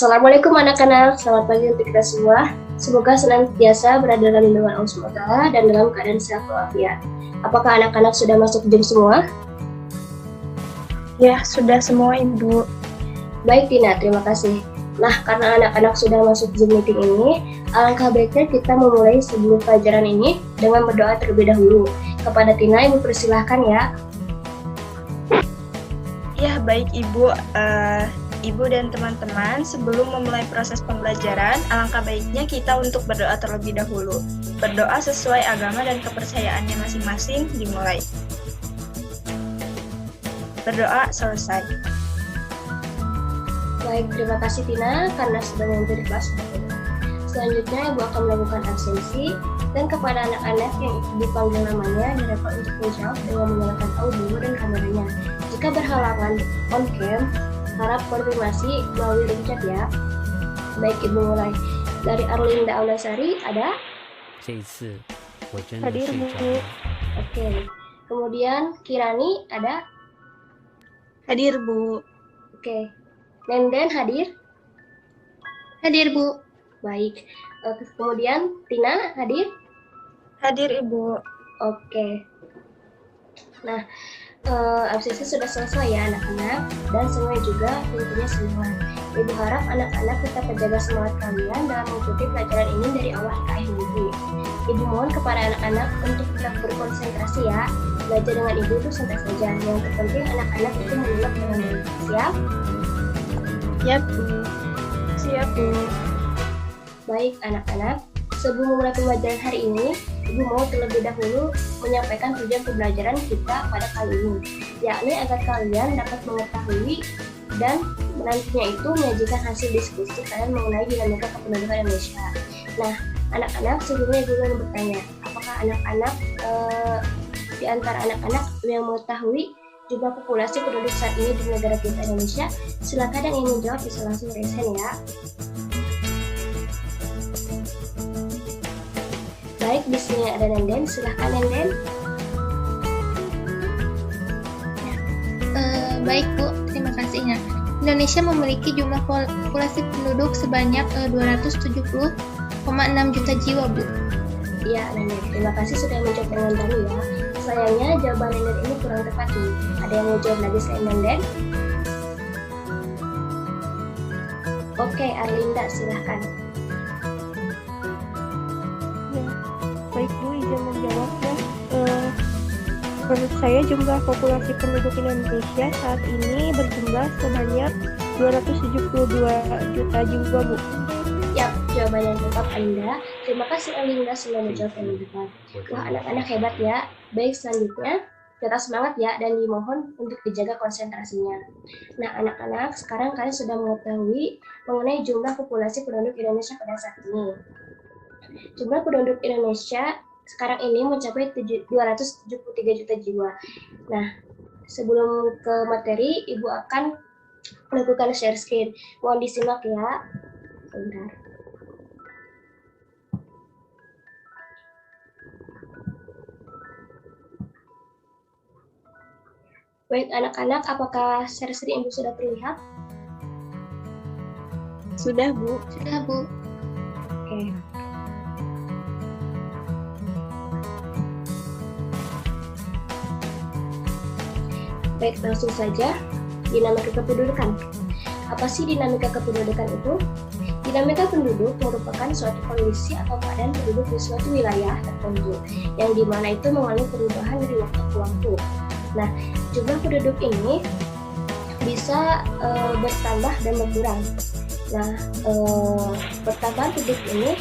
Assalamualaikum anak-anak, selamat pagi untuk kita semua. Semoga senantiasa berada dalam lindungan Allah SWT dan dalam keadaan sehat walafiat. Apakah anak-anak sudah masuk jam semua? Ya, sudah semua Ibu. Baik Tina, terima kasih. Nah, karena anak-anak sudah masuk Zoom meeting ini, alangkah baiknya kita memulai sebelum pelajaran ini dengan berdoa terlebih dahulu. Kepada Tina, Ibu persilahkan ya. Ya, baik Ibu. Ibu dan teman-teman, sebelum memulai proses pembelajaran, alangkah baiknya kita untuk berdoa terlebih dahulu. Berdoa sesuai agama dan kepercayaannya masing-masing dimulai. Berdoa selesai. Baik, terima kasih Tina karena sudah mengikuti kelas. Selanjutnya Ibu akan melakukan absensi dan kepada anak-anak yang dipanggil namanya diharapkan untuk menjawab dengan menyalakan audio dan kameranya. Jika berhalangan on cam, harap konfirmasi melalui link chat ya. Baik, Ibu mulai. Dari Arlinda Aulasari ada? Hadir Bu. Oke. Kemudian Kirani ada? Hadir Bu. Oke. Nenden hadir? Hadir Bu. Baik. Kemudian Tina hadir? Hadir Ibu. Oke. Nah, absensi sudah selesai ya anak-anak, dan semuanya juga tentunya semua. Ibu harap anak-anak tetap menjaga semangat kalian dalam mengikuti pelajaran ini dari awal ke akhir minggu. Ibu mohon kepada anak-anak untuk tetap berkonsentrasi ya. Belajar dengan ibu itu santai saja. Yang terpenting anak-anak itu menyimak dengan baik. Siap? Ya Bu. Siap Bu. Baik anak-anak, sebelum memulai pembelajaran hari ini, Ibu mau terlebih dahulu menyampaikan tujuan pembelajaran kita pada kali ini, yakni agar kalian dapat mengetahui dan nantinya itu menyajikan hasil diskusi kalian mengenai dinamika kependudukan Indonesia. Nah, anak-anak, sebelumnya Ibu ingin bertanya, apakah anak-anak di antara anak-anak yang mengetahui jumlah populasi penduduk saat ini di negara kita Indonesia? Silakan yang ingin menjawab bisa langsung raise hand ya. Baik, di sini ada Nenden, silahkan Nenden. Baik Bu, terima kasihnya. Indonesia memiliki jumlah populasi penduduk sebanyak 270,6 juta jiwa Bu. Iya Nenden, terima kasih sudah menjawab dengan kami ya. Sayangnya jawaban Nenden ini kurang tepat nih. Ada yang mau jawab lagi selain Nenden? Oke, Arlinda silahkan. Baik Bu, izin menjawabnya. Menurut saya jumlah populasi penduduk Indonesia saat ini berjumlah sebanyak 272 juta jiwa Bu. Ya, jawaban yang tepat Arlinda. Terima kasih Arlinda sudah menjawab yang tepat. Wah, anak-anak hebat ya. Baik, selanjutnya tetap semangat ya dan dimohon untuk dijaga konsentrasinya. Nah, anak-anak, sekarang kalian sudah mengetahui mengenai jumlah populasi penduduk Indonesia pada saat ini. Jumlah penduduk Indonesia sekarang ini mencapai 273 juta jiwa. Nah, sebelum ke materi, Ibu akan melakukan share screen. Mohon disimak ya. Bentar. Baik anak-anak, apakah share screen Ibu sudah terlihat? Sudah Bu. Sudah Bu. Oke. Baik, langsung saja. Dinamika kependudukan. Apa sih dinamika kependudukan itu? Dinamika penduduk merupakan suatu kondisi atau keadaan penduduk di suatu wilayah tertentu, yang dimana itu mengalami perubahan dari waktu ke waktu. Nah, jumlah penduduk ini bisa bertambah dan berkurang. Nah, pertambahan penduduk ini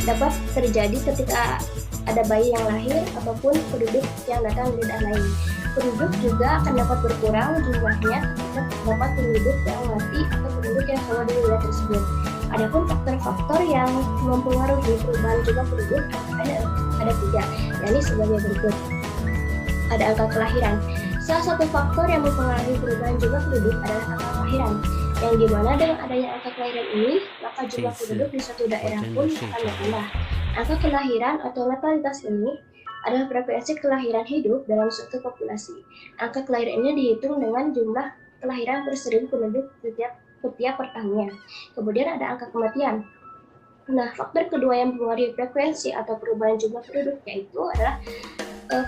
dapat terjadi ketika ada bayi yang lahir ataupun penduduk yang datang dari daerah lain. Penduduk juga akan dapat berkurang jumlahnya ketika terdapat penduduk yang mati atau penduduk yang keluar dari wilayah tersebut. Adapun faktor-faktor yang mempengaruhi perubahan jumlah penduduk ada tiga, yakni sebagai berikut. Ada angka kelahiran. Salah satu faktor yang mempengaruhi perubahan jumlah penduduk adalah angka kelahiran, yang dimana dengan adanya angka kelahiran ini, maka jumlah penduduk di suatu daerah pun akan bertambah. Angka kelahiran atau natalitas ini adalah frekuensi kelahiran hidup dalam suatu populasi. Angka kelahiran ini dihitung dengan jumlah kelahiran per 1000 penduduk setiap setiap per tahunnya. Kemudian ada angka kematian. Nah, faktor kedua yang mempengaruhi frekuensi atau perubahan jumlah penduduk yaitu adalah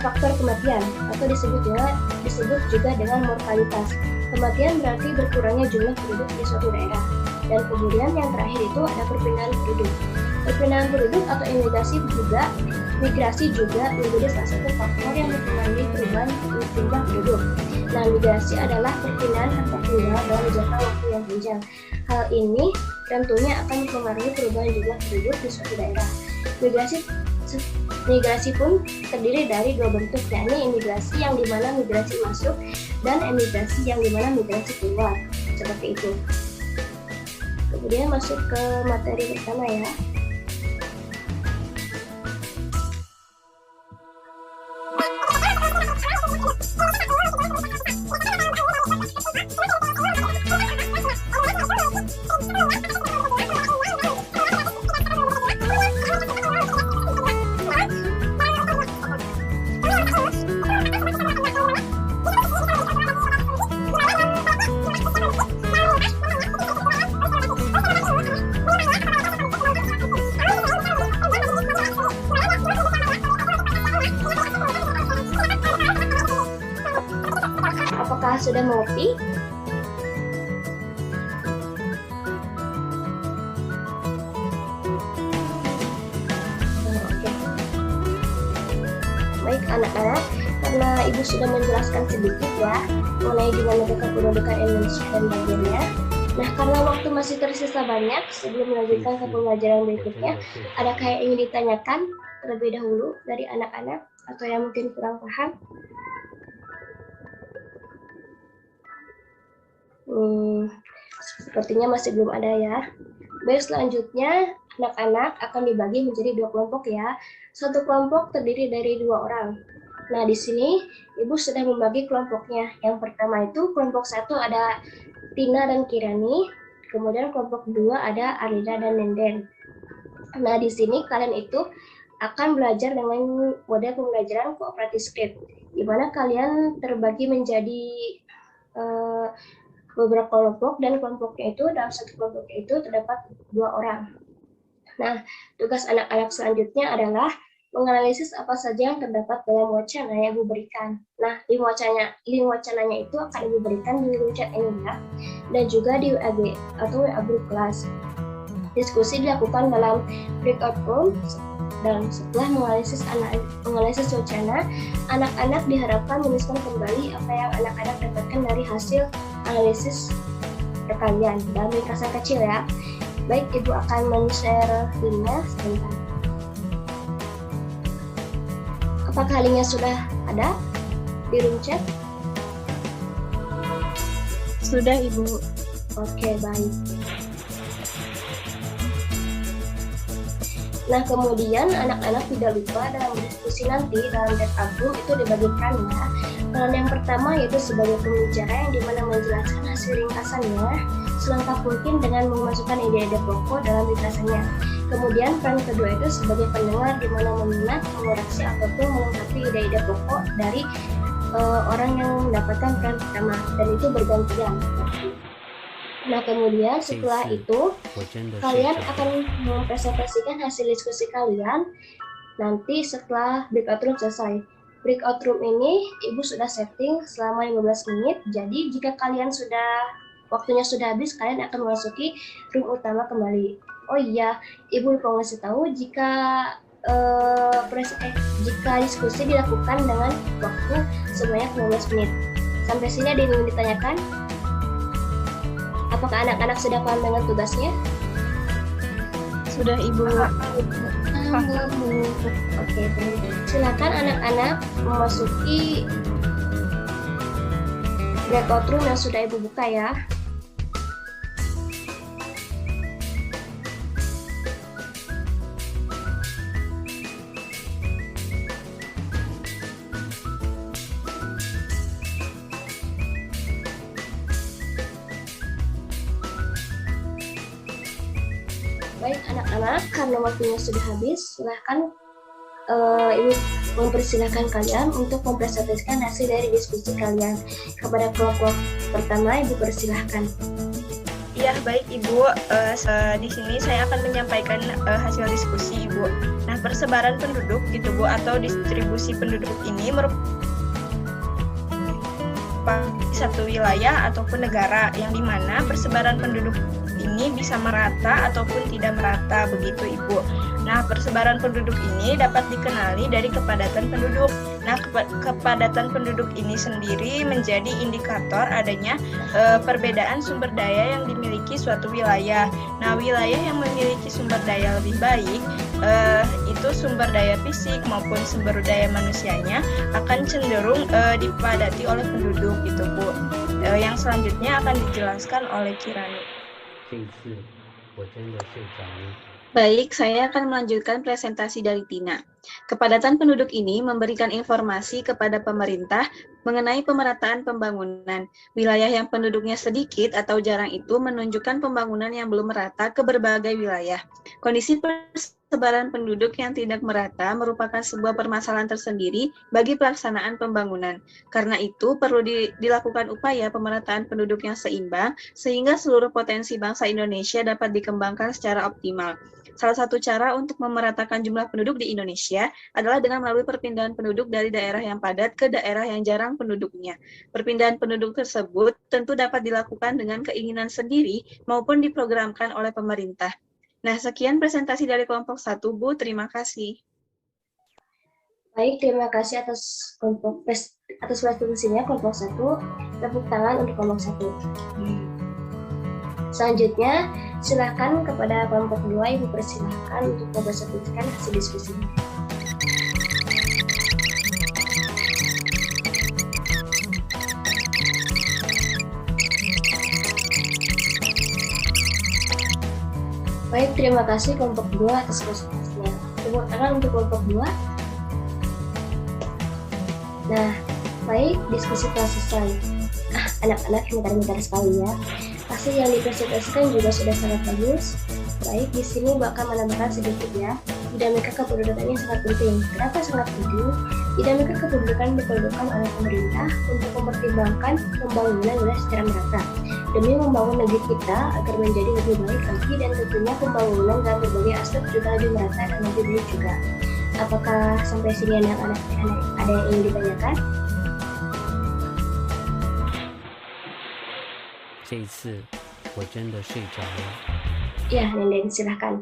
faktor kematian atau disebut juga dengan mortalitas. Kematian berarti berkurangnya jumlah penduduk di suatu daerah. Dan kemudian yang terakhir itu ada perpindahan penduduk. Perpindahan penduduk atau migrasi juga menjadi salah satu faktor yang mempengaruhi perubahan jumlah penduduk. Nah, migrasi adalah perpindahan tempat tinggal dalam jangka waktu yang panjang. Hal ini tentunya akan mempengaruhi perubahan jumlah penduduk di suatu daerah. Migrasi pun terdiri dari dua bentuk, yakni imigrasi yang dimana migrasi masuk dan emigrasi yang dimana migrasi keluar, seperti itu. Kemudian masuk ke materi pertama ya. Apakah sudah mengerti? Oke. Baik anak-anak, karena Ibu sudah menjelaskan sedikit ya mengenai dinamika kependudukan Indonesia dan bagiannya. Nah, karena waktu masih tersisa banyak, sebelum melanjutkan ke pembelajaran berikutnya, adakah yang ingin ditanyakan terlebih dahulu dari anak-anak atau yang mungkin kurang paham? Sepertinya masih belum ada ya. Baik, selanjutnya anak-anak akan dibagi menjadi dua kelompok ya. Satu kelompok terdiri dari 2 orang. Nah, di sini Ibu sudah membagi kelompoknya. Yang pertama itu kelompok 1 ada Tina dan Kirani. Kemudian kelompok 2 ada Arida dan Nenden. Nah, di sini kalian itu akan belajar dengan model pembelajaran cooperative script, di mana kalian terbagi menjadi beberapa kelompok, dan kelompoknya itu dalam satu kelompoknya itu terdapat 2 orang. Nah, tugas anak-anak selanjutnya adalah menganalisis apa saja yang terdapat dalam wacana yang Ibu berikan. Nah, link wacananya itu akan Ibu berikan di room chat ini ya, dan juga di WA atau WA group kelas. Diskusi dilakukan dalam breakout room, dan setelah menganalisis wacana, anak-anak diharapkan menuliskan kembali apa yang anak-anak dapatkan dari hasil analisis kalian dalam ringkasan kecil ya. Baik, Ibu akan men-share linknya sebentar. Apakah linknya sudah ada di room chat? Sudah, Ibu. Oke, baik. Nah, kemudian anak-anak tidak lupa dalam diskusi nanti dalam breakout room itu dibagi perannya. Peran yang pertama yaitu sebagai pembicara yang dimana menjelaskan hasil ringkasannya selengkap mungkin dengan memasukkan ide-ide pokok dalam ringkasannya. Kemudian peran kedua itu sebagai pendengar dimana meminat, mengoreksi ataupun melengkapi ide-ide pokok dari orang yang mendapatkan peran pertama, dan itu bergantian. Nah, kemudian setelah itu kalian akan mempresentasikan hasil diskusi kalian nanti setelah breakout room selesai. Breakout room ini Ibu sudah setting selama 15 menit. Jadi jika kalian waktunya sudah habis, kalian akan memasuki room utama kembali. Oh iya, Ibu lupa ngasih tahu jika diskusi dilakukan dengan waktu sebanyak 15 menit. Sampai sini ada yang ingin ditanyakan? Apakah anak-anak sudah paham dengan tugasnya? Sudah, Ibu. Oke, silakan anak-anak memasuki breakout room yang sudah Ibu buka ya. Baik anak-anak, karena waktunya sudah habis, silahkan Ibu mempersilahkan kalian untuk mempresentasikan hasil dari diskusi kalian. Kepada kelompok pertama, Ibu persilahkan. Iya, baik Ibu. Di sini saya akan menyampaikan hasil diskusi Ibu. Nah, persebaran penduduk gitu Bu, atau distribusi penduduk ini merupakan satu wilayah ataupun negara yang dimana persebaran penduduk ini bisa merata ataupun tidak merata, begitu Ibu. Nah, persebaran penduduk ini dapat dikenali dari kepadatan penduduk. Nah, kepadatan penduduk ini sendiri menjadi indikator adanya perbedaan sumber daya yang dimiliki suatu wilayah. Nah, wilayah yang memiliki sumber daya lebih baik, itu sumber daya fisik maupun sumber daya manusianya akan cenderung dipadati oleh penduduk gitu Bu. Yang selanjutnya akan dijelaskan oleh Kirani. Baik, saya akan melanjutkan presentasi dari Tina. Kepadatan penduduk ini memberikan informasi kepada pemerintah mengenai pemerataan pembangunan. Wilayah yang penduduknya sedikit atau jarang itu menunjukkan pembangunan yang belum merata ke berbagai wilayah. Kondisi persebaran penduduk yang tidak merata merupakan sebuah permasalahan tersendiri bagi pelaksanaan pembangunan. Karena itu, perlu dilakukan upaya pemerataan penduduk yang seimbang sehingga seluruh potensi bangsa Indonesia dapat dikembangkan secara optimal. Salah satu cara untuk memeratakan jumlah penduduk di Indonesia adalah dengan melalui perpindahan penduduk dari daerah yang padat ke daerah yang jarang penduduknya. Perpindahan penduduk tersebut tentu dapat dilakukan dengan keinginan sendiri maupun diprogramkan oleh pemerintah. Nah, sekian presentasi dari kelompok 1, Bu. Terima kasih. Baik, terima kasih atas presentasinya kelompok 1. Tepuk tangan untuk kelompok 1. Selanjutnya, silakan kepada kelompok 2, Ibu persilahkan untuk mempresentasikan hasil diskusinya. Baik, terima kasih kelompok 2 atas presentasinya. Tepuk tangan untuk kelompok 2. Nah, baik, diskusi telah selesai. Anak-anak pintar-pintar sekali ya. Hasil yang dipresentasikan juga sudah sangat bagus. Baik, di sini bakal menambahkan sedikit ya. Dinamika kependudukan ini sangat penting. Kenapa sangat penting? Dinamika kependudukan diperlukan oleh pemerintah untuk mempertimbangkan pembangunan wilayah secara merata demi membangun negeri kita agar menjadi lebih baik lagi, dan tentunya pembangunan dalam berbagai aspek juga lebih merata dan lebih baik juga. Apakah sampai sini anak-anak ada yang ingin ditanyakan? 这一次我真的睡着了。 Ya, Nenden, silahkan.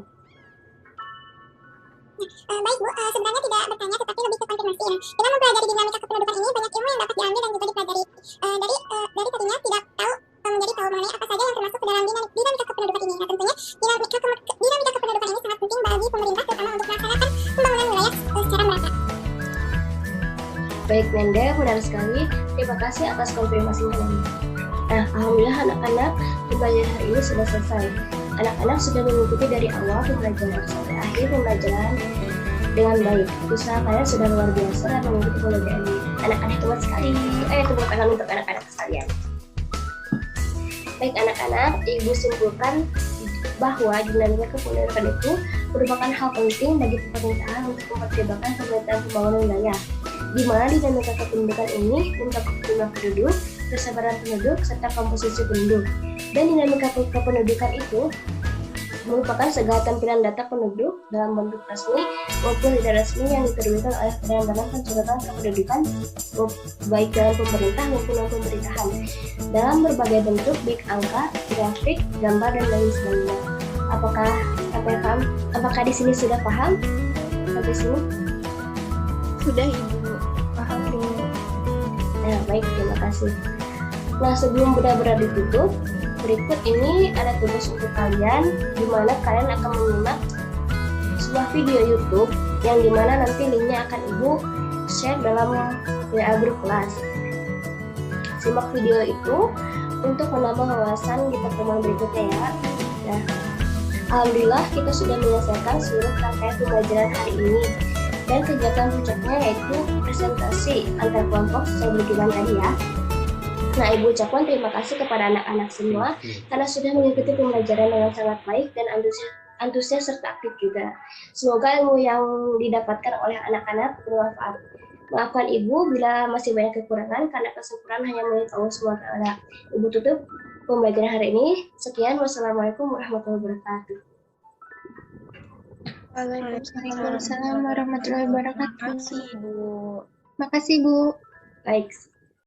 Baik Bu, sebenarnya tidak bertanya tetapi lebih ke konfirmasi ya. Dengan mempelajari dinamika kependudukan ini, banyak ilmu yang dapat diambil dan juga dipelajari. Dari tadinya tidak tahu menjadi tahu mengenai apa saja yang termasuk ke dalam dinamika kependudukan ini. Nah, tentunya dinamika kependudukan ini sangat penting bagi pemerintah terutama untuk melaksanakan pembangunan wilayah secara merata. Baik, Nenda, benar sekali. Terima kasih atas konfirmasinya, Nenda. Nah, alhamdulillah anak-anak, pembelajaran hari ini sudah selesai. Anak-anak sudah mengikuti dari awal pembelajaran sampai akhir pembelajaran dengan baik. Usaha kalian sudah luar biasa dan mengikuti pembelajaran ini. Anak-anak hebat sekali. Ayo tepuk tangan untuk anak-anak sekalian. Baik anak-anak, Ibu simpulkan bahwa dinamika kependudukan itu merupakan hal penting bagi pemerintahan untuk mempertimbangkan pemerintahan pembangunan wilayah, di mana dinamika kependudukan ini mencakup jumlah penduduk, persebaran penduduk, serta komposisi penduduk. Dan dinamika kependudukan itu merupakan segala tampilan data penduduk dalam bentuk resmi maupun tidak resmi yang diterbitkan oleh Badan Pencatatan Kependudukan baik dalam pemerintah maupun non pemerintahan dalam berbagai bentuk, baik angka, grafik, gambar, dan lain sebagainya. Apakah di sini sudah paham sampai sini? Sudah Ibu, paham Bu. Nah, baik, terima kasih. Nah, sebelum benar-benar ditutup, berikut ini ada tugas untuk kalian, di mana kalian akan menyimak sebuah video YouTube yang dimana nanti linknya akan Ibu share dalam WA grup kelas. Simak video itu untuk menambah wawasan di pertemuan berikutnya ya. Nah, alhamdulillah kita sudah menyelesaikan seluruh rangkaian pembelajaran hari ini, dan kegiatan puncaknya yaitu presentasi antar kelompok sesuai berjalan tadi ya. Nah, Ibu ucapkan terima kasih kepada anak-anak semua karena sudah mengikuti pembelajaran dengan sangat baik dan antusias serta aktif juga. Semoga ilmu yang didapatkan oleh anak-anak bermanfaat. Maafkan Ibu bila masih banyak kekurangan karena kesempurnaan hanya milik Allah SWT. Ibu tutup. pembelajaran hari ini. Sekian, wassalamualaikum warahmatullahi wabarakatuh. Waalaikumsalam warahmatullahi wabarakatuh. Terima kasih, Bu. Makasih, Bu. Baik.